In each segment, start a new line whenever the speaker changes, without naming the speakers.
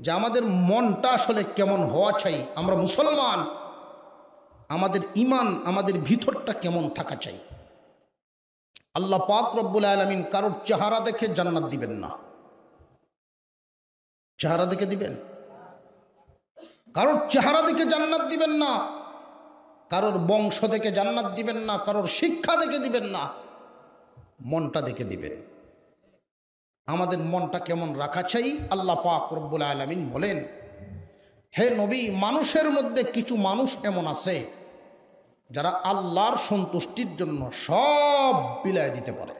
যে আমাদের মনটা আসলে কেমন হওয়া চাই। আমরা মুসলমান, আমাদের ঈমান, আমাদের ভিতরটা কেমন থাকা চাই। আল্লাহ পাক রব্বুল আলামিন কারোর চেহারা দেখে জান্নাত দিবেন না। চেহারা দেখে দিবেন? কারোর চেহারা দেখে জান্নাত দিবেন না, কারোর বংশ দেখে জান্নাত দিবেন না, কারোর শিক্ষা দেখে দিবেন না, মনটা দেখে দিবেন। আমাদের মনটা কেমন রাখা চাই। আল্লাহ পাক রব্বুল আলামিন বলেন, হে নবী, মানুষের মধ্যে কিছু মানুষ এমন আছে যারা আল্লাহর সন্তুষ্টির জন্য সব বিলায় দিতে পারে।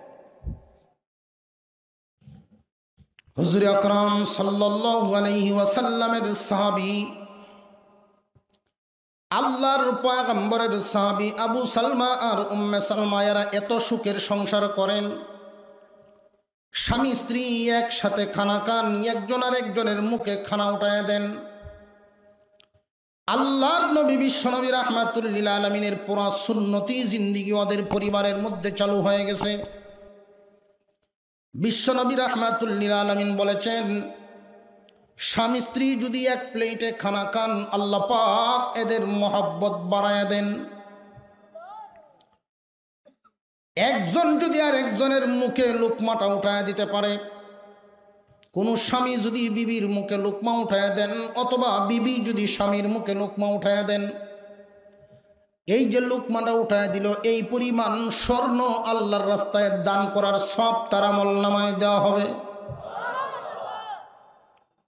হুজুর আকরাম সাল্লাল্লাহু আলাইহি ওয়াসাল্লামের সাহাবী, আল্লাহর পয়গম্বরের সাহাবী আবু সালমা আর উম্মে সালমা এরা এত সুখের সংসার করেন, স্বামী স্ত্রী একসাথে খানা খান, একজন আর একজনের মুখে খানা উঠায় দেন। আল্লাহর নবী বিশ্বনবী রাহমাতুল লিল আলামিনের পুরা সুন্নতি জিন্দেগি ওদের পরিবারের মধ্যে চালু হয়ে গেছে। বিশ্বনবী রাহমাতুল লিল আলামিন বলেছেন, স্বামী স্ত্রী যদি এক প্লেটে খানা খান, আল্লাহ পাক এদের মহব্বত বাড়ায় দেন। একজন যদি আর একজনের মুখে লুকমাটা উঠায় দিতে পারে, কোন স্বামী যদি বিবির মুখে লুকমা উঠায় দেন, অথবা বিবি যদি স্বামীর মুখে লুকমা উঠায় দেন, এই যে লুকমাটা উঠায় দিল, এই পরিমাণ স্বর্ণ আল্লাহর রাস্তায় দান করার সব তার আমলনামায় দেওয়া হবে।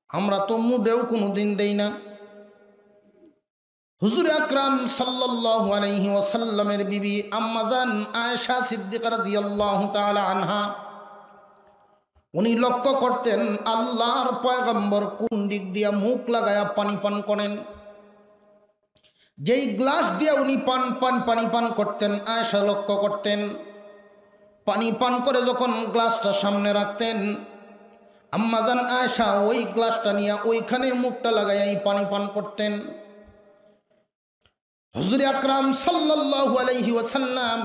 আমরা তো মুডেও কোনোদিন দেই না। হুজুর আকরাম সাল্লাল্লাহু আলাইহি ওয়াসাল্লামের বিবি আম্মাজান আয়েশা সিদ্দিকা রাদিয়াল্লাহু তাআলা আনহা, উনি লক্ষ্য করতেন আল্লাহর পয়গম্বর কোন দিক দিয়া মুখ লাগায়া পানি পান করেন। যেই গ্লাস দিয়া উনি পানি পান করতেন, আয়েশা লক্ষ্য করতেন। পানি পান করে যখন গ্লাসটা সামনে রাখতেন, আম্মাজান আয়েশা ওই গ্লাসটা নিয়ে ওইখানে মুখটা লাগাইয়াই পানি পান করতেন। হুজুর আকরাম সাল্লাল্লাহু আলাইহি ওয়াসাল্লাম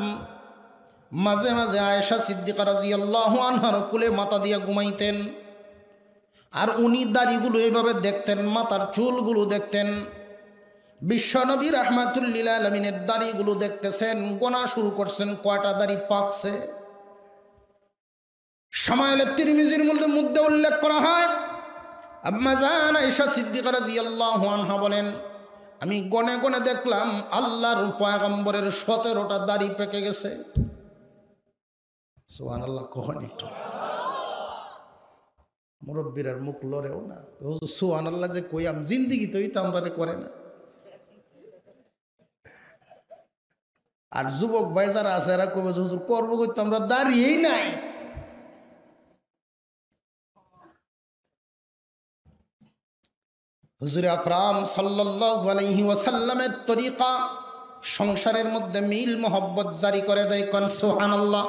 মাঝে মাঝে আয়েশা সিদ্দিকা রাদিয়াল্লাহু আনহার কোলে মাথা দিয়ে ঘুমাইতেন, আর উনি দাড়িগুলো এইভাবে দেখতেন, মাথার চুলগুলো দেখতেন। বিশ্বনবী রাহমাতুল লিল আলামিনের দাড়িগুলো দেখতেছেন, গোনা শুরু করছেন কয়টা দাড়ি পাকছে। শামাইলে তিরমিজির মধ্যে উল্লেখ করা হয়, আম্মাজান আয়েশা সিদ্দিকা রাদিয়াল্লাহু আনহা বলেন, আমি গনে গনে দেখলাম আল্লাহর পয়গম্বরের 17টা দাড়ি পেকে গেছে। সুবহানাল্লাহ, কখন একটু মুরব্বীর মুখ লড়েও না। সুবহানাল্লাহ যে কইয়াম, জিন্দিগি তো এটা আমরা করে না। আর যুবক ভাই যারা আছে এরা কবে হুজুর করবো করতে আমরা দাঁড়িয়েই নাই। হুজুর আকরাম সাল্লাল্লাহু আলাইহি ওয়াসাল্লামের তরিকা সংসারের মধ্যে মিল মোহব্বত জারি করে দেয়। কোন সুবহানাল্লাহ।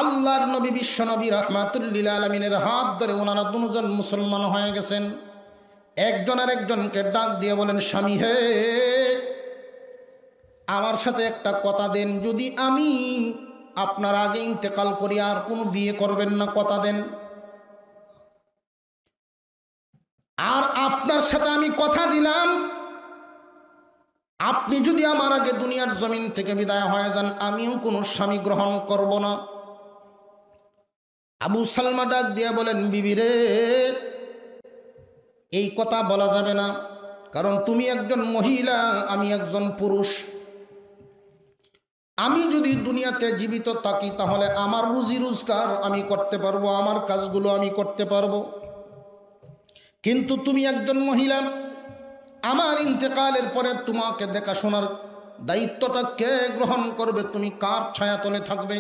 আল্লাহর নবী বিশ্বনবী রাহমাতুল লিল আলামিনের হাত ধরে ওনারা দুজন মুসলমান হয়ে গেছেন। একজন আর একজনকে ডাক দিয়ে বলেন, স্বামী হে, আমার সাথে একটা কথা দেন, যদি আমি আপনার আগে ইন্তেকাল করি আর কোনো বিয়ে করবেন না, কথা দেন। আর আপনার সাথে আমি কথা দিলাম, আপনি যদি আমার আগে দুনিয়ার জমিন থেকে বিদায় হয়ে যান, আমিও কোনো স্বামী গ্রহণ করব না। আবু সালমা ডাক দিয়ে বলেন, বিবি রে, এই কথা বলা যাবে না, কারণ তুমি একজন মহিলা, আমি একজন পুরুষ। আমি যদি দুনিয়াতে জীবিত থাকি তাহলে আমার রুজি রোজগার আমি করতে পারবো, আমার কাজগুলো আমি করতে পারবো। কিন্তু তুমি একজন মহিলা, আমার ইন্তেকালের পরে তোমাকে দেখাশোনার দায়িত্বটা কে গ্রহণ করবে? তুমি কার ছায়াতলে থাকবে?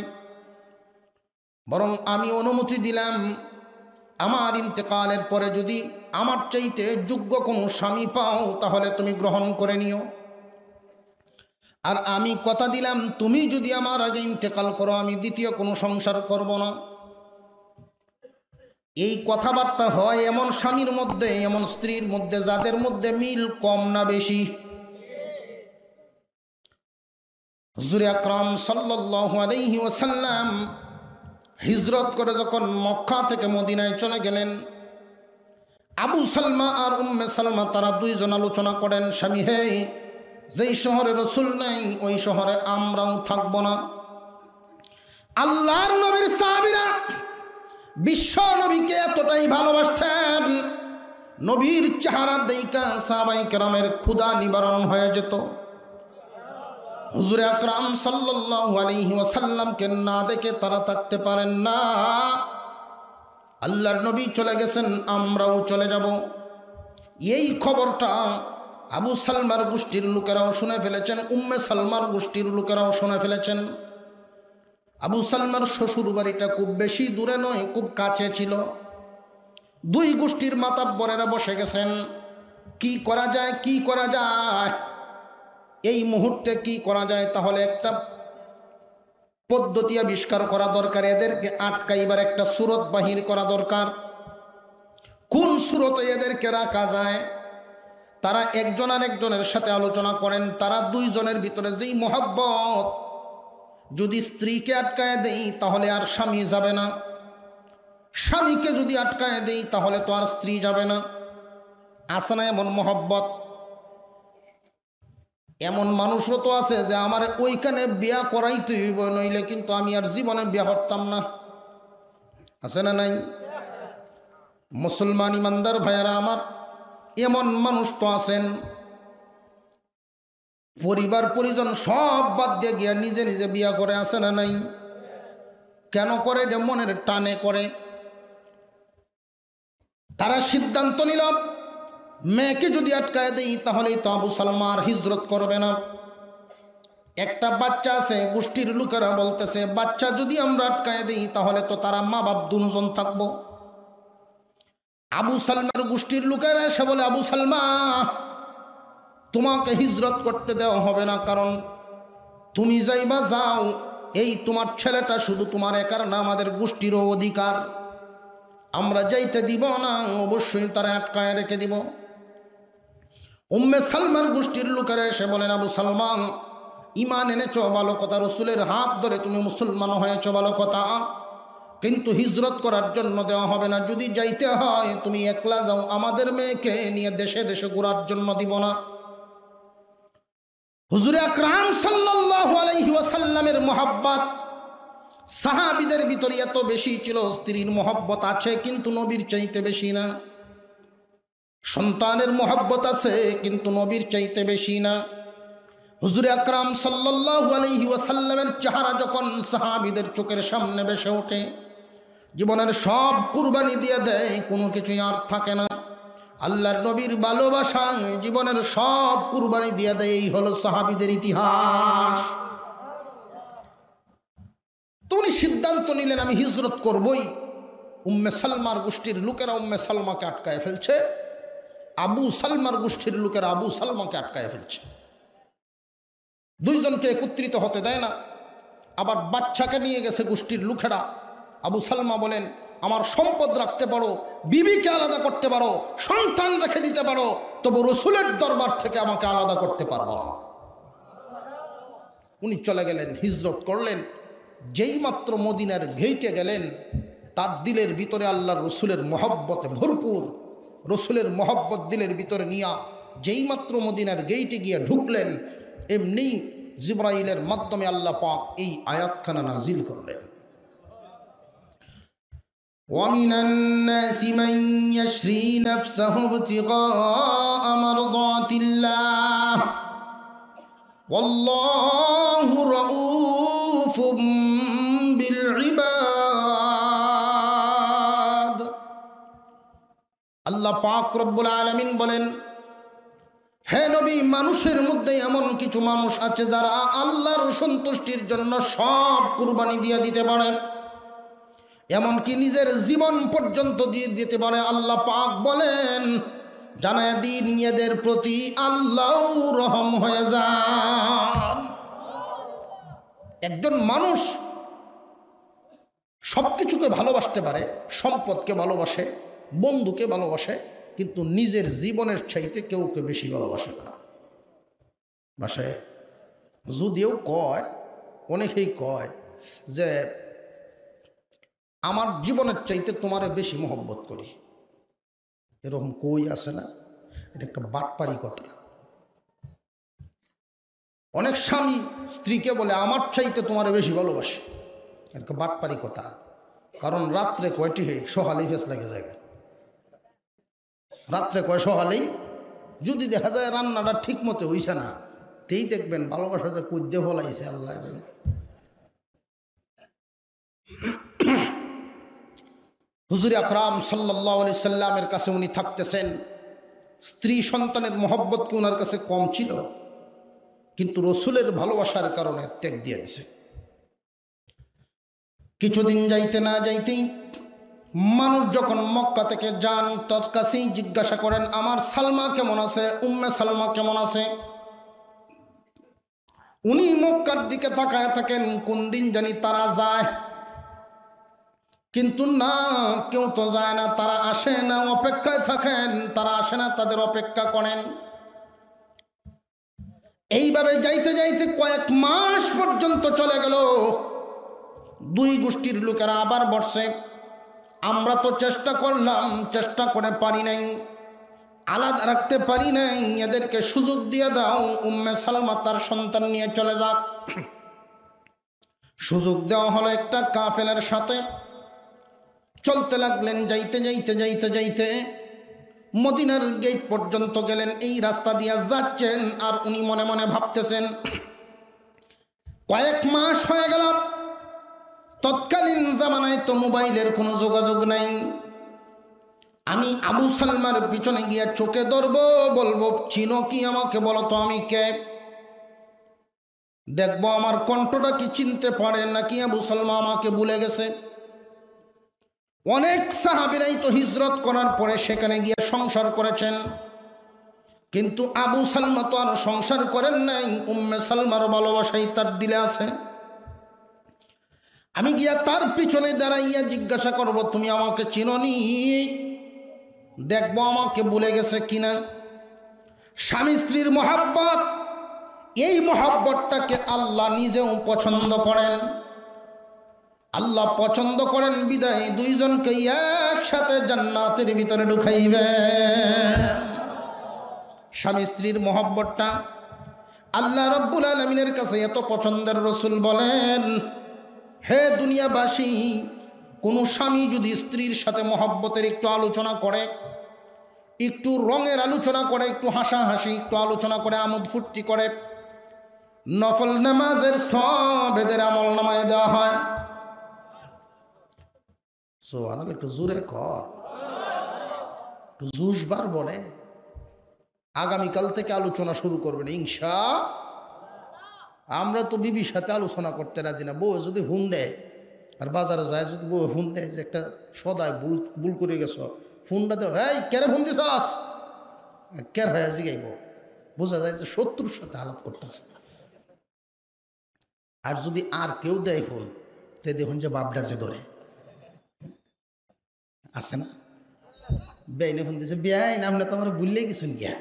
বরং আমি অনুমতি দিলাম, আমার ইন্তেকালের পরে যদি আমার চাইতে যোগ্য কোনো স্বামী পাও তাহলে তুমি গ্রহণ করে নিও। আর আমি কথা দিলাম, তুমি যদি আমার আগে ইন্তেকাল করো, আমি দ্বিতীয় কোনো সংসার করব না। এই কথাবার্তা হয় এমন স্বামীর মধ্যে, এমন স্ত্রীর মধ্যে যাদের মধ্যে মিল কম না বেশি। হুজুর আকরাম সাল্লাল্লাহু আলাইহি ওয়াসাল্লাম হিজরত করে যখন মক্কা থেকে মদিনায় চলে গেলেন, আবু সালমা আর উম্মে সালমা তারা দুইজন আলোচনা করেন, স্বামী হে, যেই শহরে রসুল নেই ওই শহরে আমরাও থাকব না। আল্লাহর নবীর সাহাবীরা বিশ্ব নবীকে এতটাই ভালোবাসতেন, নবীর চেহারা দেইকা সাহাবায়ে কেরামের ক্ষুধা নিবারণ হয়ে যেত। হুজুর আকরাম সাল্লাল্লাহু আলাইহি ওয়াসাল্লামকে না দেখে তারা থাকতে পারেন না। আল্লাহর নবী চলে গেছেন, আমরাও চলে যাব। এই খবরটা আবু সালমার গোষ্ঠীর লোকেরাও শুনে ফেলেছেন, উম্মে সালমার গোষ্ঠীর লোকেরাও শুনে ফেলেছেন। আবু সালমার শ্বশুর বাড়িটা খুব বেশি দূরে নয়, খুব কাছে ছিল। দুই গোষ্ঠীর মাতাব্বরেরা বসে গেছেন, কি করা যায়, কি করা যায়, এই মুহূর্তে কি করা যায়। তাহলে একটা পদ্ধতি আবিষ্কার করা দরকার, এদেরকে আটকাইবার একটা সুরত বাহির করা দরকার। কোন সুরতে এদেরকে রাখা যায়? তারা একজন আর একজনের সাথে আলোচনা করেন। তারা দুইজনের ভিতরে যেই মহব্বত, যদি স্ত্রীকে আটকায় দেই তাহলে আর স্বামী যাবে না, স্বামীকে যদি আটকায় দেই তাহলে তো আর স্ত্রী যাবে না। আছে না এমন মহব্বত? এমন মানুষও তো আছে যে আমার ওইখানে বিয়া করাইতে হইব, নইলে কিন্তু আমি আর জীবনে বিয়া করতাম না। আছে না নাই? মুসলমান ইমানদার ভাইয়েরা আমার, এমন মানুষ তো আছেন, পরিবার পরিজন সব বাদ দিয়ে গিয়া নিজে নিজে বিয়া করে। আছে না নাই? কেন করে? এটা মনের টানে করে। তারা সিদ্ধান্ত নিল, মেয়েকে যদি আটকায় দেই তাহলেই তো আবু সালমা আর হিজরত করবে না। একটা বাচ্চা আছে, গোষ্ঠীর লোকেরা বলতেছে বাচ্চা যদি আমরা আটকায় দিই তাহলে তো তারা মা বাপ দুজন থাকবো। আবু সালমার গোষ্ঠীর লোকেরা এসে বলে, আবু সালমা, তোমাকে হিজরত করতে দেওয়া হবে না, কারণ তুমি যাইবা যাও, এই তোমার ছেলেটা শুধু তোমার একার না, আমাদের গোষ্ঠীরও অধিকার, আমরা যাইতে দিব না, অবশ্যই তারা আটকায় রেখে দিব। উম্মে সালমার গোষ্ঠীর লোকেরা এসে বলেন, আবু সালমা, ইমান এনেছ ভালো কথা, রসুলের হাত ধরে তুমি মুসলমান হয়েছ ভালো কথা, কিন্তু হিজরত করার জন্য দেওয়া হবে না। যদি যাইতে হয় তুমি একলা যাও, আমাদের মেয়েকে নিয়ে দেশে দেশে ঘোরার জন্য দিব না। হুজুর আকরাম সাল্লাল্লাহু আলাইহি ওয়াসাল্লামের মহব্বত সাহাবীদের ভিতরে এত বেশি ছিল, স্ত্রীর মহব্বত আছে কিন্তু নবীর চাইতে বেশি না, সন্তানের মহব্বত আছে কিন্তু নবীর চাইতে বেশি না। হুজুর আকরাম সাল্লাল্লাহু আলাইহি ওয়াসাল্লামের চেহারা যখন সাহাবীদের চোখের সামনে ভেসে ওঠে, জীবনের সব কুরবানি দিয়ে দেয়, কোনো কিছুই আর থাকে না। আল্লাহর নবীর ভালোবাসায় জীবনের সব কুরবানি দিয়ে দেয়, এই হলো সাহাবীদের ইতিহাস। তো উনি সিদ্ধান্ত নিলেন আমি হিজরত করবই। উম্মে সালমার গোষ্ঠীর লোকেরা উম্মে সালমাকে আটকায় ফেলছে, আবু সালমার গোষ্ঠীর লোকেরা আবু সালমাকে আটকায় ফেলছে। দুইজনকে একত্রিত হতে দেয় না। আবার বাচ্চাকে নিয়ে গেছে গোষ্ঠীর লোকেরা। আবু সালমা বলেন, আমার সম্পদ রাখতে পারো, বিবিকে আলাদা করতে পারো, সন্তান রেখে দিতে পারো, তবু রসুলের দরবার থেকে আমাকে আলাদা করতে পারবো না। উনি চলে গেলেন, হিজরত করলেন। যেই মাত্র মদিনার ঘেইটে গেলেন, তার দিলের ভিতরে আল্লাহর রসুলের মহব্বতে ভরপুর। রসুলের মহব্বত দিলের ভিতরে নিয়া যেই মাত্র মদিনার গেইটে গিয়ে ঢুকলেন, এমনি জিবরাইলের মাধ্যমে আল্লাহ পাক এই আয়াতখানা নাজিল করলেন। وَمِنَ النَّاسِ مَن يَشْرِي نَفْسَهُ ابْتِغَاءَ مَرْضَاتِ اللَّهِ وَاللَّهُ رَءُوفٌ بِالْعِبَادِ। আল্লাহ পাক রব্বুল আলামিন বলেন, হে নবী, মানুষের মধ্যে এমন কিছু মানুষ আছে যারা আল্লাহর সন্তুষ্টির জন্য সব কুরবানি দিয়ে দিতে পারে, এমনকি নিজের জীবন পর্যন্ত দিয়ে দিতে পারে। আল্লাহ পাক বলেন, জানায় দিন এদের প্রতি আল্লাহ রহম হয়ে যান। একজন মানুষ সব কিছুকে ভালোবাসতে পারে, সম্পদকে ভালোবাসে, বন্ধুকে ভালোবাসে, কিন্তু নিজের জীবনের চাইতে কেউকে বেশি ভালোবাসে না। বাসে যদিও কয়, অনেকেই কয় যে আমার জীবনের চাইতে তোমারে বেশি মহব্বত করি, এরকম কই আছে না? এটা একটা বাটপারি কথা। অনেক স্বামী স্ত্রীকে বলে আমার চাইতে তোমার বেশি ভালোবাসে, একটা বাটপারি কথা। কারণ রাত্রে কয়টি সকালেই ফেস লাগে যায়, রাত্রে কয় সকালেই। যদি দেখা যায় রান্নাটা ঠিক মতো হইছে না, তেই দেখবেন ভালোবাসা যে কুদ্দে ফলাইছে আল্লাহ জানে। হুজুর আকরাম সাল্লাল্লাহু আলাইহি সাল্লামের কাছে উনি থাকতেছেন, স্ত্রী সন্তানের মহব্বত কি ওনার কাছে কম ছিল? কিন্তু রসুলের ভালোবাসার কারণে ত্যাগ দিয়ে দিছে। কিছুদিন যাইতে না যাইতেই মানুষ যখন মক্কা থেকে যান, তার কাছেই জিজ্ঞাসা করেন আমার সালমা কেমন আছে, উম্মে সালমা কেমন আছে। উনি মক্কার দিকে তাকায় থাকেন কোন দিন জানি তারা যায়, কিন্তু না, কেউ তো যায় না, তারা আসে না, অপেক্ষায় থাকেন, তারা আসে না, তাদের অপেক্ষা করেন। এইভাবে যাইতে যাইতে কয়েক মাস পর্যন্ত চলে গেল। দুই গোষ্ঠীর লোকেরা আবার বসে, আমরা তো চেষ্টা করলাম, চেষ্টা করে পারি নাই, আলাদা রাখতে পারি নাই, এদেরকে সুযোগ দিয়ে দাও, উম্মে সালমা তার সন্তান নিয়ে চলে যাক। সুযোগ দেওয়া হলো একটা কাফেলার সাথে। চলতে লাগলেন, যাইতে যাইতে যাইতে যাইতে মদিনার গেট পর্যন্ত গেলেন। এই রাস্তা দিয়ে যাচ্ছেন আর উনি মনে মনে ভাবতেছেন কয়েক মাস হয়ে গেল, তৎকালীন জামানায় তো মোবাইলের কোনো যোগাযোগ নাই, আমি আবু সালমার পিছনে গিয়ে চোখে ধরবো, বলবো চিনো কি আমাকে, বলো তো আমি কে, দেখবো আমার কণ্ঠটা কি চিনতে পারে নাকি আবু সালমা আমাকে ভুলে গেছে। অনেক সাহাবীরাই তো হিজরত করার পরে সেখানে গিয়ে সংসার করেছেন, কিন্তু আবু সালমা তো আর সংসার করেন নাই, উম্মে সালমার ভালোবাসাই তার দিলে আছে। আমি গিয়া তার পিছনে দাঁড়াইয়া জিজ্ঞাসা করব তুমি আমাকে চিনোনি, দেখবো আমাকে ভুলে গেছে কিনা। স্বামী স্ত্রীর মহাব্বত, এই মহাব্বতটাকে আল্লাহ নিজেও পছন্দ করেন। আল্লাহ পছন্দ করেন বিদায় দুইজনকে একসাথে জান্নাতের ভিতরে ঢুকাইবেন। স্বামী স্ত্রীর মহব্বতটা আল্লাহ রাব্বুল আলামিনের কাছে এত পছন্দের, রসুল বলেন হে দুনিয়াবাসী, কোনো স্বামী যদি স্ত্রীর সাথে মহব্বতের একটু আলোচনা করে, একটু রঙের আলোচনা করে, একটু হাসাহাসি একটু আলোচনা করে, আমোদ ফুর্তি করে, নফল নামাজের সব এদের আমল নামায় দেওয়া হয়। সুবহানাল্লাহ, একটু জোরে কর, একটু জুসবার বলে। আগামীকাল থেকে আলোচনা শুরু করবেন ইনশাআল্লাহ। আমরা তো বিবির সাথে আলোচনা করতে রাজি না। বউ যদি হুন দেয় আর বাজারে যায়, যদি বউ হুন দেয় যে একটা সদায় ভুল করে গেছ, ফোনটা দেয়, হ্যাঁ কেরে ফোন দিছাস, কের হয়ে জিগাইব, বোঝা যায় যে শত্রুর সাথে আলাপ করতেছে। আর যদি আর কেউ দেয় ফোন, তে দেখুন যে বাপডা যে ধরে আছে না, বেআইনে ফোন দিছে, বেআইন আপনি তো আমার ভুললেই গেছেন গিয়া,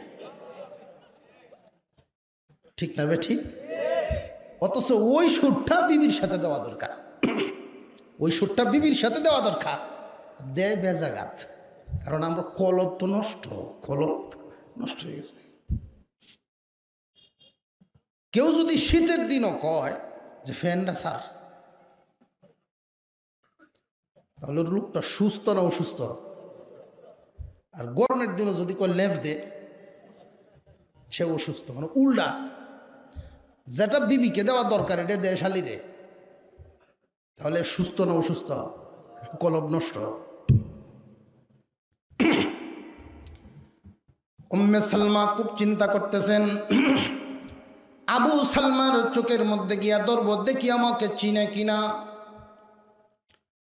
ঠিক না বে ঠিক? অথচ ওই সুরটা বিবির সাথে দেওয়া দরকার, ওই সুরটা বিবির সাথে দেওয়া দরকার, দেয় বেজাগাত। কারণ আমরা কলব তো নষ্ট, কলব নষ্ট হয়ে গেছে। কেউ যদি শীতের দিনও কয় যে ফ্যানটা সার, তাহলে লোকটা সুস্থ না অসুস্থ। আর গরমের দিনও যদি কয় লেফ দে, সে অসুস্থ, মানে উল্টা। যেটা বিবিকে দেওয়া দরকার এটা দেয় শালিরে, তাহলে সুস্থ না অসুস্থ, কলব নষ্ট। উম্মে সালমা খুব চিন্তা করতেছেন, আবু সালমার চোখের মধ্যে গিয়া ধরব, দেখি আমাকে চিনে কিনা।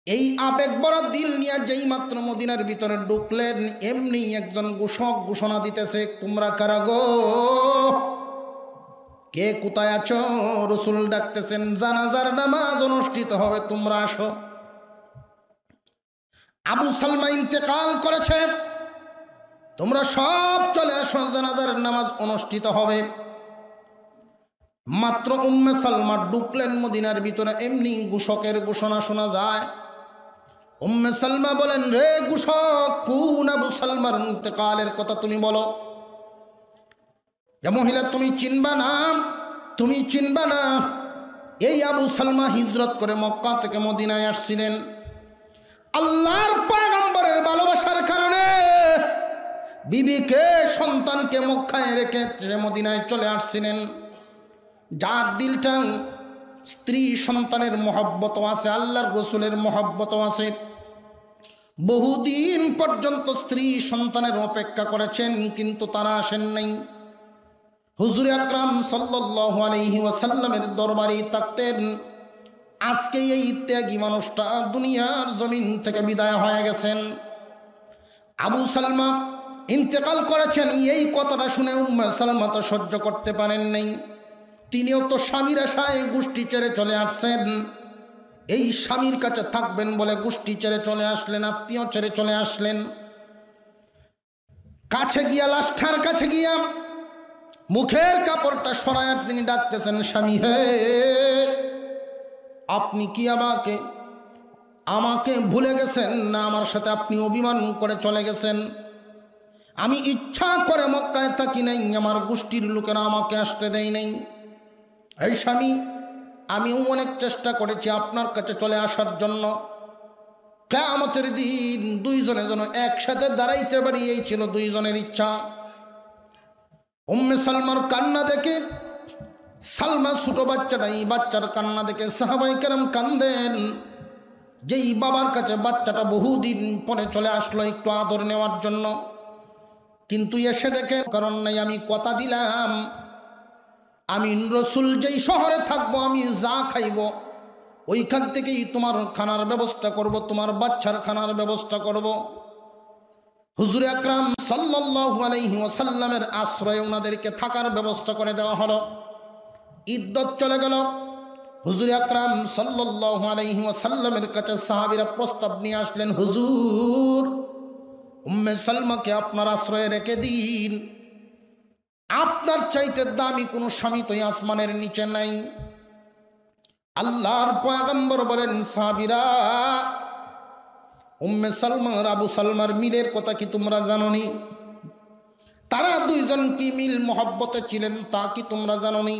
এই আবেগ বড় দিল নিয়ে যেই মাত্র মদিনার ভিতরে ঢুকলেন, এমনি একজন ঘোষক ঘোষণা দিতেছে, তোমরা কারা গো, কে কোথায় আছো? রসুল ডাকতেছেন, জানাজার নামাজ অনুষ্ঠিত হবে, তোমরা আসো। আবু সালমা ইন্তেকাল করেছে, তোমরা সব চলে আসো, জানাজার নামাজ অনুষ্ঠিত হবে। মাত্র উম্মে সালমা ঢুকলেন মদিনার ভিতরে, এমনি ঘোষকের ঘোষণা শোনা যায়, উম্মে সালমা বলেন, রে ঘোষক, কোন আবু সালমার ইন্তেকালের কথা তুমি বলো। যে মহিলা তুমি চিনবা না, তুমি চিনবা না, এই আবু সালমা হিজরত করে মক্কা থেকে মদিনায় আসছিলেন। আল্লাহর পয়গম্বরের ভালোবাসার কারণে বিবিকে, সন্তানকে মক্কায় রেখে মদিনায় চলে আসছিলেন। যার দিলটা স্ত্রী সন্তানের মহব্বত আছে, আল্লাহর রসুলের মহব্বত আছে। বহুদিন পর্যন্ত স্ত্রী সন্তানের অপেক্ষা করেছেন, কিন্তু তারা আসেন নাই। হুজুর আকরাম সাল্লাল্লাহু আলাইহি ওয়াসাল্লামের দরবারে থাকতেন। আজকে এই ত্যাগী মানুষটা দুনিয়ার জমিন থেকে বিদায় হয়ে গেছেন। আবু সালমা ইন্তেকাল করেছেন, এই কথাটা শুনে উম্মে সালমা তো সহ্য করতে পারেন নাই। তিনিও তো স্বামীর আশায় গোষ্ঠী ছেড়ে চলে আসছেন। এই স্বামীর কাছে থাকবেন বলে গোষ্ঠী ছেড়ে চলে আসলেন, আত্মীয় ছেড়ে চলে আসলেন। কাছে গিয়া, লাশটার কাছে গিয়া মুখের কাপড়টা সরায় তিনি ডাকতেছেন, স্বামী হে, আপনি কি আমাকে ভুলে গেছেন না? আমার সাথে আপনি অভিমান করে চলে গেছেন। আমি ইচ্ছা করে মক্কায় থাকি নাই, আমার গোষ্ঠীর লোকেরা আমাকে আসতে দেয় নাই। এই স্বামী, আমিও অনেক চেষ্টা করেছি আপনার কাছে চলে আসার জন্য। কিয়ামতের দিন দুইজনে যেন একসাথে দাঁড়াইতে পারি, এই ছিল দুইজনের ইচ্ছা। উম্মে সালমার কান্না দেখে, সালমা ছোট বাচ্চা নাই, বাচ্চার কান্না দেখে সাহাবায়ে কেরাম কান্দেন। যেই বাবার কাছে বাচ্চাটা বহুদিন পরে চলে আসলো একটু আদর নেওয়ার জন্য, কিন্তু এসে দেখে কারণ নাই, আমি কথা দিলাম আমি রসুল যেই শহরে থাকবো, আমি যা খাইব ওইখান থেকেই তোমার খানার ব্যবস্থা করব, তোমার বাচ্চার খানার ব্যবস্থা করব। হুজুর আকরাম সাল্লাল্লাহু আলাইহি ওয়াসাল্লামের আশ্রয়ে ওনাদেরকে থাকার ব্যবস্থা করে দেওয়া হলো। ইদ্দত চলে গেল। হুজুর আকরাম সাল্লাল্লাহু আলাইহি ওয়াসাল্লামের কাছে সাহাবীরা প্রস্তাব নিয়ে আসলেন, হুজুর, উম্মে সালমাকে আপনার আশ্রয়ে রেখে দিন। আপনার চাইতে দামি কোনো স্বামী তো আসমানের নিচে নাই। আল্লাহর পয়গম্বর বলেন, সাহাবীরা, উম্মে সালমা আর আবু সালমার মিলের কথা কি তোমরা জানোনি? তারা দুইজন কি মিল মহব্বতে ছিলেন তা কি তোমরা জানোনি?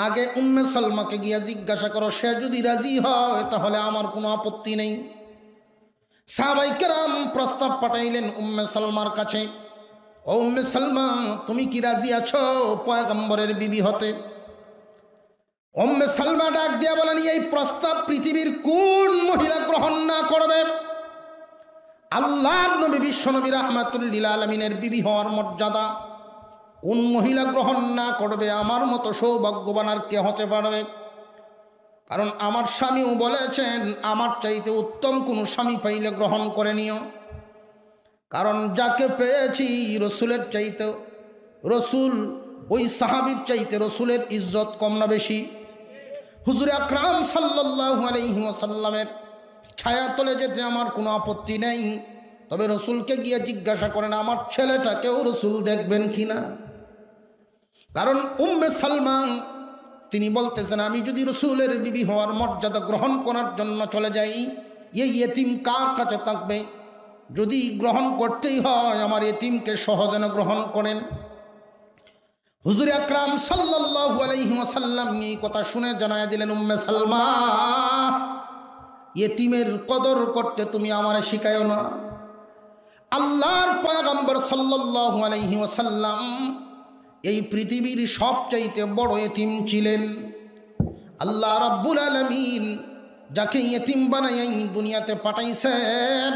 আগে উম্মে সালমাকে গিয়া জিজ্ঞাসা করো, সে যদি রাজি হয় তাহলে আমার কোনো আপত্তি নেই। সাহাবায়ে কেরাম প্রস্তাব পাঠাইলেন উম্মে সালমার কাছে, ও উম্মে সালমা, তুমি কি রাজি আছো পয়গম্বরের বিবি হতে? উম্মে সালমা ডাক দিয়া বলেন, এই প্রস্তাব পৃথিবীর কোন মহিলা গ্রহণ না করবে? আল্লাহর নবী বিশ্বনবী রাহমাতুল লিল আলামিনের বিবি হওয়ার মর্যাদা কোন মহিলা গ্রহণ না করবে? আমার মতো সৌভাগ্যবান আর কে হতে পারবে? কারণ আমার স্বামীও বলেছেন, আমার চাইতে উত্তম কোনো স্বামী পাইলে গ্রহণ করে নিও। কারণ যাকে পেয়েছি রসুলের চাইতে, রসুল ওই সাহাবীর চাইতে রসুলের ইজ্জত কম না বেশি? হুজুর আকরাম সাল্লাল্লাহু আলাইহি ওয়াসাল্লামের ছায়া তলে যেতে আমার কোনো আপত্তি নেই, তবে রসুলকে গিয়ে জিজ্ঞাসা করেন, আমার ছেলেটাকেও রসুল দেখবেন কিনা? কারণ উম্মে সালমান তিনি বলতেছেন, আমি যদি রসুলের বিবি হওয়ার মর্যাদা গ্রহণ করার জন্য চলে যাই, এই এতিম কার কাছে থাকবে? যদি গ্রহণ করতেই হয় আমার এতিমকে সহজে গ্রহণ করেন। হুজুর আকরাম সাল্লাল্লাহু আলাইহি ওয়াসাল্লাম এই কথা শুনে জানায় দিলেন, উম্মে সালমা, এতিমের কদর করতে তুমি আমারে শিখায়ো না। আল্লাহর পয়গম্বর সাল্লাল্লাহু আলাইহি ওয়াসাল্লাম এই পৃথিবীর সবচাইতে বড় এতিম ছিলেন। আল্লাহ রাব্বুল আলামিন যাকে এতিম বানাই দুনিয়াতে পাঠাইছেন,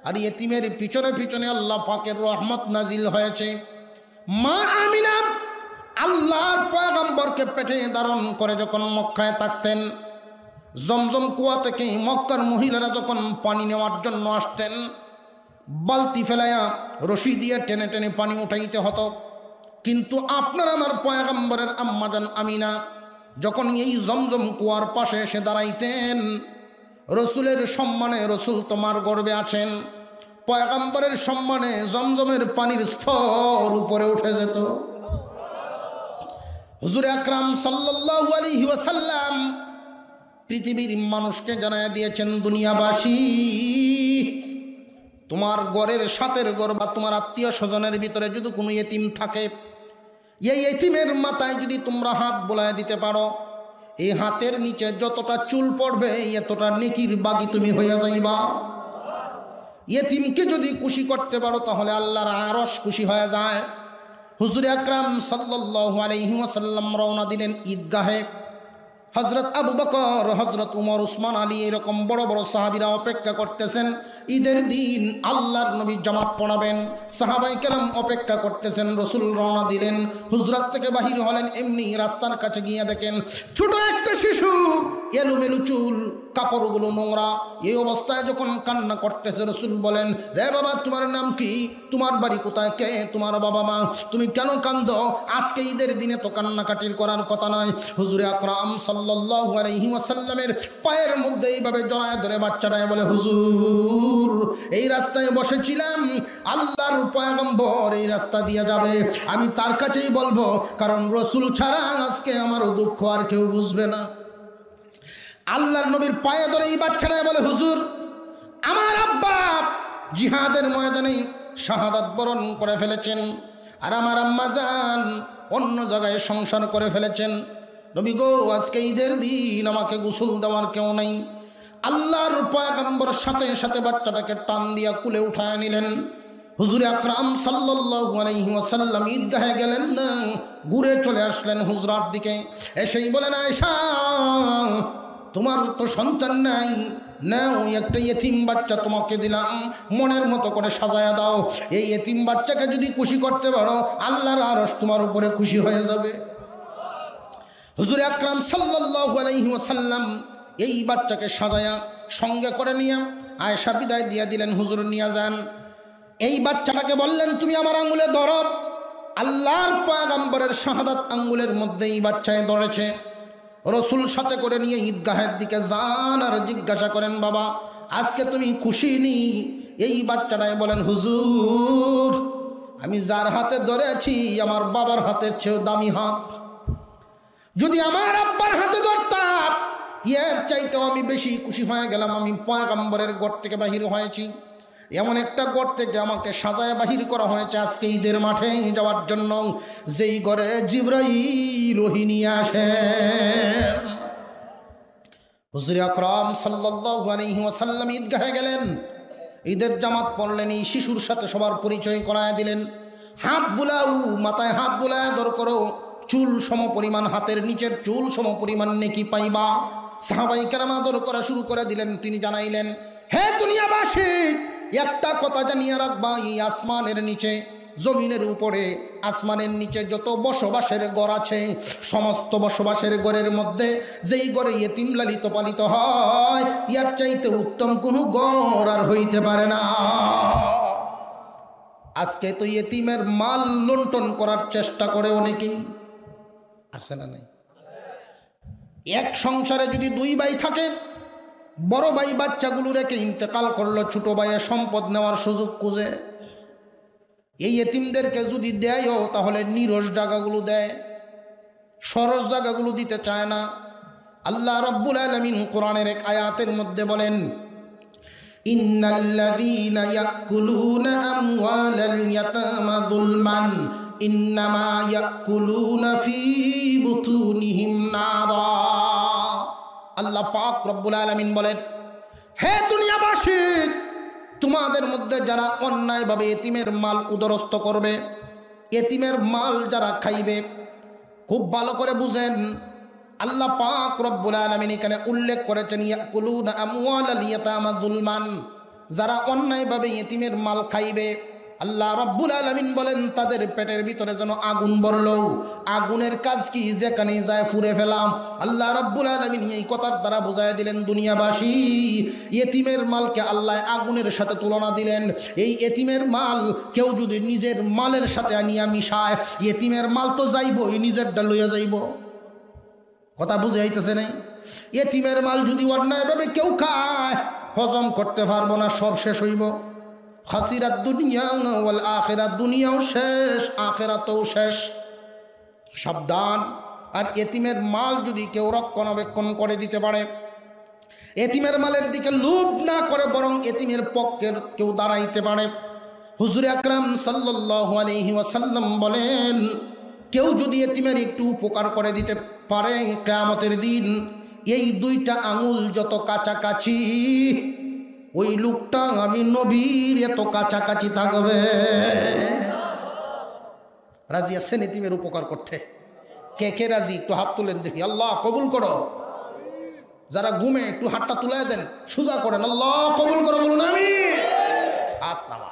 আর এতিমের পিছনে পিছনে আল্লাহ পাকের রহমত নাজিল হয়েছে। মা আমিনা আল্লাহর পয়গম্বরকে পেটে ধারণ করে যখন মক্কায় থাকতেন, জমজম কুয়া থেকে মক্কার মহিলারা যখন পানি নেওয়ার জন্য আসতেন, বালতি ফেলাইয়া রশি দিয়ে টেনে টেনে পানি উঠাইতে হতো। কিন্তু আপনার আমার পয়গম্বরের আম্মাজান আমিনা যখন এই জমজম কুয়ার পাশে এসে দাঁড়াইতেন, রসুলের সম্মানে, রসুল তোমার গর্বে আছেন, পয়গম্বরের সম্মানে জমজমের পানির স্তর উপরে উঠে যেত। হুজুর আকরাম সাল্লাল্লাহু আলাইহি ওয়াসাল্লাম পৃথিবীর মানুষকে জানায় দিয়েছেন, দুনিয়াবাসী, তোমার ঘরের সাথের ঘর বা তোমার আত্মীয় স্বজনের ভিতরে যদি কোনো এতিম থাকে, এই এতিমের মাথায় যদি তোমরা হাত বোলায় দিতে পারো, এই হাতের নিচে যতটা চুল পড়বে এতটা নেকির বাগী তুমি হয়ে যাইবা। এতিমকে যদি খুশি করতে পারো তাহলে আল্লাহর আরশ খুশি হয়ে যায়। হুজুর আকরাম সাল্লাল্লাহু আলাইহি ওয়াসাল্লাম রওনা দিলেন ঈদগাহে। হযরত আবু বকর, হযরত উমর, উসমান, আলী এরকম বড় বড় সাহাবীরা অপেক্ষা করতেছেন। ঈদের দিন আল্লাহর নবী জামাত পড়াবেন, সাহাবায়ে কেরাম অপেক্ষা করতেছেন। রাসূল রওনা দিলেন, হুজরাত থেকে বাহির হলেন। এমনি রাস্তার কাছে গিয়ে দেখেন ছোট একটা শিশু, এলোমেলো চুল, কাপড়গুলো নোংরা, এই অবস্থায় যখন কান্না করতেছে, রাসূল বলেন, রে বাবা, তোমার নাম কি? তোমার বাড়ি কোথায়? কে তোমার বাবা মা? তুমি কেন কান্দো? আজকে ঈদের দিনে তো কান্নাকাটির করার কথা নয়। হুজুরে আকরাম সাল্লাল্লাহু আলাইহি ওয়াসাল্লামের পায়ের মধ্যে এইভাবে জড়ায় ধরে বাচ্চাটায় বলে, হুজুর, এই রাস্তায় বসেছিলাম, আল্লাহর পয়গম্বর এই রাস্তা দিয়ে যাবে, আমি তার কাছেই বলবো, কারণ রাসূল ছাড়া আজকে আমার দুঃখ আর কেউ বুঝবে না। আল্লাহর নবীর পায়ে ধরে এই বাচ্চাটায় বলে, হুজুর, আমার আব্বা জিহাদের ময়দানে শাহাদাত বরণ করে ফেলেছেন, আর আমার আম্মা জান অন্য জায়গায় সংসার করে ফেলেছেন। নবী গো, আজকে ঈদের দিন আমাকে গোসল দেওয়ার কেউ নাই। আল্লাহর পয়গম্বর সাথে সাথে বাচ্চাটাকে টান দিয়া কুলে উঠায় নিলেন। হুজুরে আকরাম সাল্লাল্লাহু আলাইহি ওয়াসাল্লাম ঈদগাহে গেলেন না, ঘুরে চলে আসলেন হুজরার দিকে। এসেই বলেন, আয়েশা, তোমার তো সন্তান নাই, নাও একটা এতিম বাচ্চা তোমাকে দিলাম, মনের মতো করে সাজায়া দাও। এই এতিম বাচ্চাকে যদি খুশি করতে পারো, আল্লাহর আরশ তোমার উপরে খুশি হয়ে যাবে। হুজুর আকরাম সাল্লাল্লাহু আলাইহি ওয়াসাল্লাম এই বাচ্চাকে সাজায়া সঙ্গে করে নিয়ে আয়েশা বিদায় দিয়ে দিলেন। হুজুর নিয়ে যান। এই বাচ্চাটাকে বললেন, তুমি আমার আঙ্গুলে ধরো। আল্লাহর পয়গম্বরের শাহাদাত আঙ্গুলের মধ্যে এই বাচ্চায় ধরেছে। রসুল সাথে করে নিয়ে ঈদগাহের দিকে যান আর জিজ্ঞাসা করেন, বাবা, আজকে তুমি খুশি নি? এই বাচ্চাটাই বলেন, হুজুর, আমি যার হাতে ধরেছি আমার বাবার হাতের চেয়েও দামি হাত। যদি আমার আব্বার হাতে ধরতাম, এর চাইতেও আমি বেশি খুশি হয়ে গেলাম। আমি পয়গম্বরের ঘর থেকে বাহির হয়েছি, এমন একটা ঘর থেকে আমাকে সাজায় বাহির করা হয়েছে আজকে ঈদের মাঠে যাওয়ার জন্য, যেই ঘরে জিবরাইল ওহী নিয়ে আসে। হুজুর আকরাম সাল্লাল্লাহু আলাইহি ওয়াসাল্লাম ঈদগাহে গেলেন, ঈদের জামাত পড়লেন। এই শিশুর সাথে সবার পরিচয় করায় দিলেন। হাত বুলাও, মাথায় হাত বুলায় দর করো, চুল সম পরিমাণ, হাতের নিচের চুল সম পরিমাণ নেকি পাইবা। সাহাবায়ে কেরাম আদর করা শুরু করে দিলেন। তিনি জানাইলেন, হে দুনিয়াবাসী, একটা কথা জানিয়ে রাখবা, এই আসমানের নিচে, জমিনের উপরে, আসমানের নিচে যত বসবাসের ঘর আছে, সমস্ত বসবাসের ঘরের মধ্যে যেই ঘরে এতিম লালিত পালিত হয়, ইয়ার চাইতে উত্তম কোনো ঘর আর হইতে পারে না। আজকে তো এতিমের মাল লুণ্ঠন করার চেষ্টা করে অনেকেই, আছে না নাই? এক সংসারে যদি দুই ভাই থাকে, বড় ভাই বাচ্চাগুলো রেখে ইন্তেকাল করলো, ছোট ভাইয়ের সম্পদ নেওয়ার সুযোগ খুঁজে। এই এতিমদেরকে যদি দেয়ও তাহলে নিরস জায়গাগুলো দেয়, সরস জায়গাগুলো দিতে চায় না। আল্লাহ রাব্বুল আলামিন কোরআনের এক আয়াতের মধ্যে বলেন, ইন্নাল্লাযীনা ইয়াকুলুনা আমওয়ালাল ইয়াতামা যুলমান ইন্নামা ইয়াকুলুনা ফি বুতুনিহিম নারা। আল্লাহ পাক রব্বুল আলামিন বলেন, হে দুনিয়াবাসী, তোমাদের মধ্যে যারা অন্যায়ভাবে এতিমের মাল উদরস্থ করবে, এতিমের মাল যারা খাইবে, খুব ভালো করে বুঝেন। আল্লাহ পাক রব্বুল আলামিন এখানে উল্লেখ করেছেন, ইয়াকুলুনা আমওয়ালাল ইয়াতামা যুলমান, যারা অন্যায়ভাবে এতিমের মাল খাইবে, আল্লাহ রাব্বুল আলামিন বলেন তাদের পেটের ভিতরে যেন আগুন বললো। আগুনের কাজ কি? যেখানে যায় ফুরে ফেলাম। আল্লাহ রাব্বুল আলামিন এই কথার দ্বারা বুঝায় দিলেন, দুনিয়াবাসী, এতিমের মালকে আল্লাহ আগুনের সাথে তুলনা দিলেন। এই এতিমের মাল কেউ যদি নিজের মালের সাথে আনিয়া মিশায়, এতিমের মাল তো যাইবই, নিজেরটা লইয়া যাইব। কথা বুঝে আইতেছে না? এতিমের মাল যদি অন্যায়ভাবে কেউ খায়, হজম করতে পারবো না, সব শেষ হইব। খাসিরাত দুনিয়া ওয়াল আখিরাত, দুনিয়াও শেষ, আখিরাতও শেষ। সাবধান। আর এতিমের মাল যদি কেউ রক্ষণাবেক্ষণ করে দিতে পারে, এতিমের মালের দিকে লোভ না করে বরং এতিমের পক্ষের কেউ দাঁড়াইতে পারে। হুজুর আকরাম সাল্লাল্লাহু আলাইহি ওয়াসাল্লাম বলেন, কেউ যদি এতিমের একটু উপকার করে দিতে পারে কিয়ামতের দিন এই দুইটা আঙুল যত কাছাকাছি ওই লোকটা আমি নবীর এত কাছাকাছি থাকবে। রাজি আছেন এতিমের উপকার করতে? কে কে রাজি? একটু হাত তুলেন দেখি। আল্লাহ কবুল করো। যারা ঘুমে একটু হাতটা তুলে দেন, সোজা করেন, আল্লাহ কবুল করো, বলুন আমিন। হাত নামা।